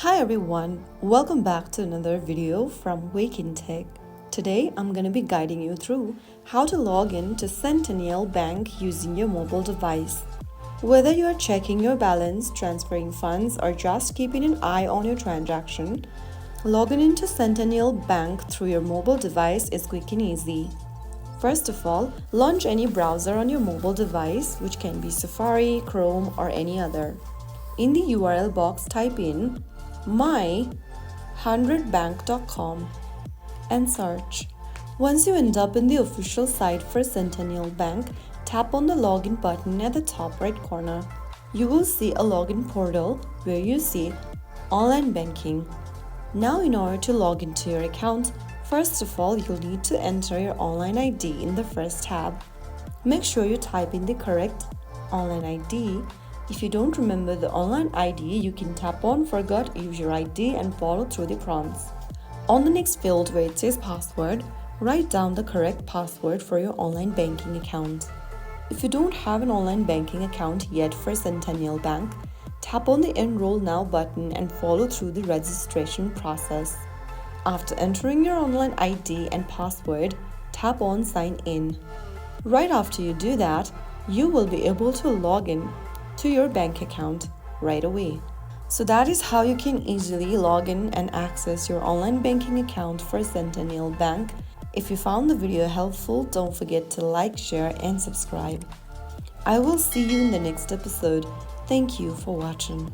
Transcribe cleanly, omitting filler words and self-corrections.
Hi everyone, welcome back to another video from Wake&Tech. Today I'm going to be guiding you through how to log in to Centennial Bank using your mobile device. Whether you are checking your balance, transferring funds, or just keeping an eye on your transaction, logging into Centennial Bank through your mobile device is quick and easy. First of all, launch any browser on your mobile device, which can be Safari, Chrome, or any other. In the URL box, type in my100bank.com and search. Once you end up in the official site for Centennial Bank, tap on the login button at the top right corner. You will see a login portal where you see online banking. Now, in order to log into your account, first of all, you'll need to enter your online ID in the first tab. Make sure you type in the correct online ID. If you don't remember the online ID, you can tap on Forgot User ID and follow through the prompts. On the next field where it says password, write down the correct password for your online banking account. If you don't have an online banking account yet for Centennial Bank, tap on the Enroll Now button and follow through the registration process. After entering your online ID and password, tap on Sign In. Right after you do that, you will be able to log in to your bank account right away. So that is how you can easily log in and access your online banking account for Centennial Bank. If you found the video helpful, don't forget to like, share, and subscribe. I will see you in the next episode. Thank you for watching.